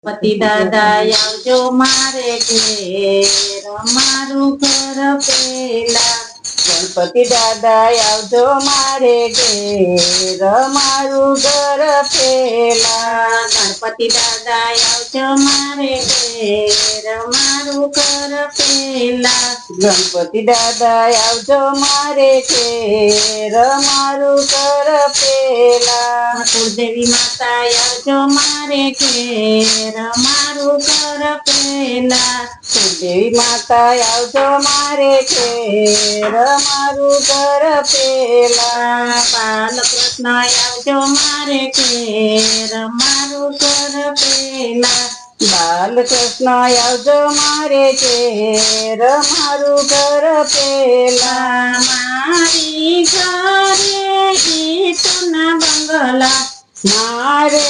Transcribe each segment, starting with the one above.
પતિ દાદા આવજો મારે ઘેર મારું ઘર પેલા. ગણપતિ દાદા આવજો મારે ઘેર મારું ઘર પેલા. ગણપતિ દાદા આવજો મારે ઘેર મારું ઘર પેલા. ગણપતિ દાદા આવજો મારે ઘેર મારું ઘર પેલા. કુળદેવી માતા આવજો મારે ઘેર મારું ઘર પેલા. કુળદેવી માતા આવજો મારે ઘેર મારું ઘર પેલા. બાલકૃષ્ણ આવજો મારે ઘેર મારું ઘર પેલા. બાલકૃષ્ણ આવજો મારે ઘેર મારું ઘર પેલા. મારી ઘરે ઈટના બંગલા. મારે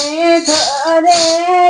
ઘરે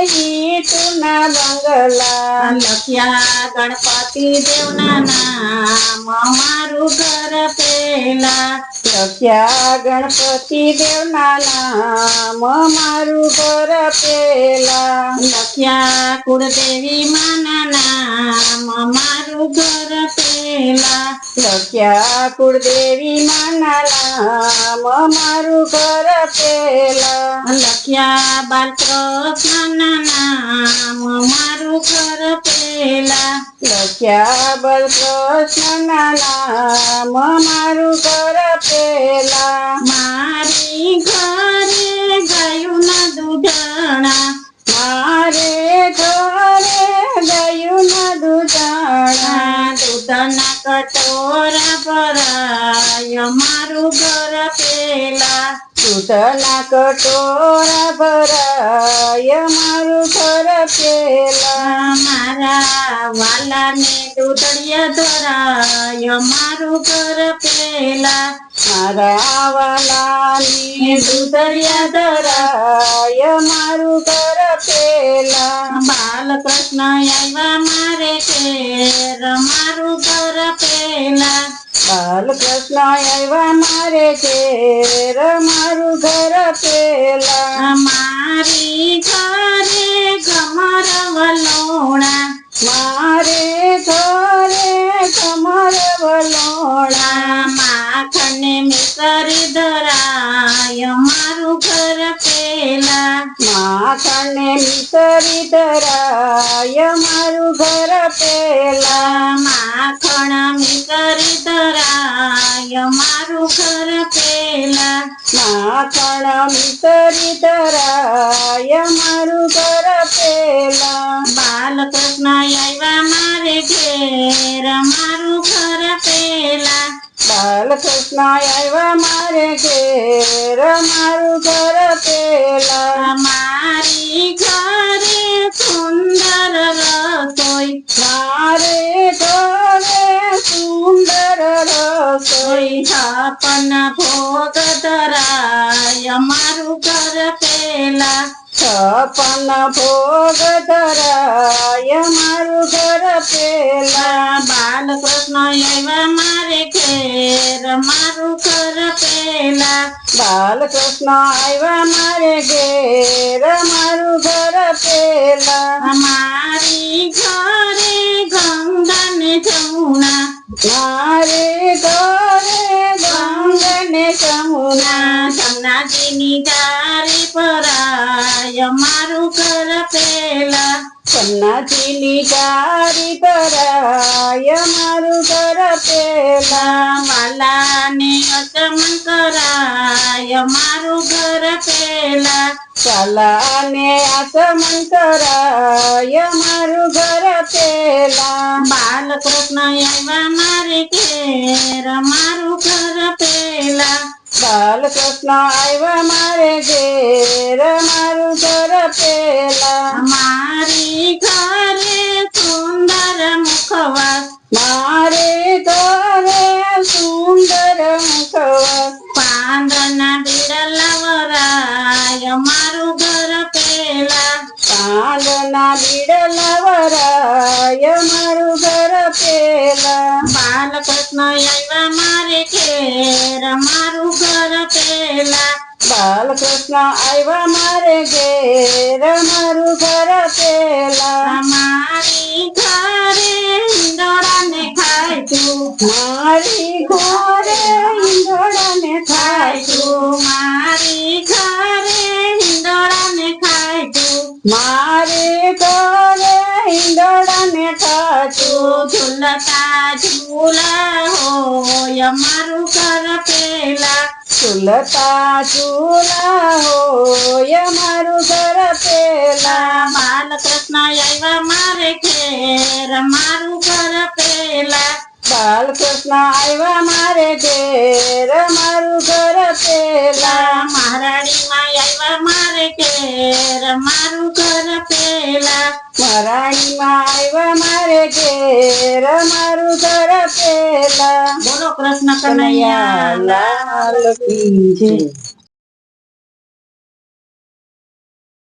ઈટના બંગલા. લખ્યા ગણપતિ દેવના નામ મારું ઘર પેલા. લખ્યા ગણપતિ દેવના નામ મારું ઘર પેલા. લખ્યા કુળદેવી માના નામ મારું ઘર પેલા. લખ્યા કુળદેવી માના નામ મારું ઘર પેલા. લખ્યા બાલકૃષ્ણના નામ મારું ઘર પેલા. લખ્યા બાલકૃષ્ણના નામ મારું ઘર પેલા. મારી ઘરે ગાયું ના દૂધણા. મારે ઘરે ગાયું ના દૂધણા. દૂધના કટોરા ભરાય મારું ઘર પેલા. દૂધના કટોરા ભરાય મારું ઘર પેલા. મારા વાલાને દૂધડિયા ધરાય મારું ઘર પેલા. મારા વાલાને દૂધડિયા ધરાય મારું ઘર પેલા. બાલકૃષ્ણ આવ્યા મારે ઘેર મારું ઘર પેલા. બાલકૃષ્ણ આવ્યા મારે ઘેર મારું ઘર પેલા. મારી ઘરે ઘમર વલોણા. મારે ઘરે ઘમર વલોણા. માખણને મિસરી ધરાય મારું ઘર પેલા. માખણને મિસરી ધરાય મારું ઘર પેલા. માખણ મિસરી ધરાય મારું ઘર પેલા. માખણ મિસરી ધરાય મારું ઘર પેલા. બાલકૃષ્ણ આવ્યા મારે ઘેર મારું ઘર પેલા. બાલકૃષ્ણ આવ્યા મારે ઘેર મારું ઘર પેલા. મારી ઘરે સુંદર રસોઈ. મારે ઘરે સુંદર રસોઈ. છપ્પન ભોગ ધરાય મારું ઘર પેલા. છપ્પન ભોગ ધરાય મારું ઘર પેલા. બાલકૃષ્ણ આવ્યા મારે ઘેર મારું ઘર પેલા. બાલકૃષ્ણ આવ્યા મારે ઘેર મારું ઘર પેલા. મારી ઘરે ગંગા ને જમુના. મારે ઘરે ગંગા ને જમુના. જમનાજીની જારી ભરાય મારું ઘર પેલા. જમનાજીની જારી ભરાય મારું ઘર પેલા. વાલાને અચમન કરાય મારું ઘર પેલા. વાલાને આચમન કરાય મારું ઘર પેલા. બાલકૃષ્ણ આવ્યા મારે ઘેર મારું ઘર પેલા. બાલકૃષ્ણ આવ્યા મારે ઘેર મારું ઘર પેલા. મારી ઘરે સુંદર મુખવાસ. મારે ઘરે સુંદર મુખવાસ. પાંદના બીડલા વરાય મારું ઘર પેલા. પાંદના બીડલા વરાય મારું ઘર પેલા. બાલકૃષ્ણ આવ્યા મારે ઘેર મારું ઘર પેલા. બાલકૃષ્ણ આવ્યા મારે ઘેર મારું ઘર પેલા મારી ઘરે હિંડોળાને ખાય તું મારી ઘરે ઈંધોડાને ખાય ખાય તું મારી ઘરે હિંડોળાને ખાય તું મારે ઘરે ઈંધોડાને ખાતું ઝૂલતા ઝૂલા હોય મારું ઘર પેલા ઝૂલતા ઝૂલા હોય મારું ઘર પેલા બાલકૃષ્ણ આવ્યા મારે ઘેર મારું ઘર પેલા બાલકૃષ્ણ આવ્યા મારે ઘેર મારું ઘર પેલા મહારાણીમાં આવ્યા મારે ઘેર મારું ઘર પેલા મરાણીમાં આવ્યા મારે ઘેર મારું ઘર પેલા બોલો કૃષ્ણ કનૈયા કનૈયા લાલ કી જય.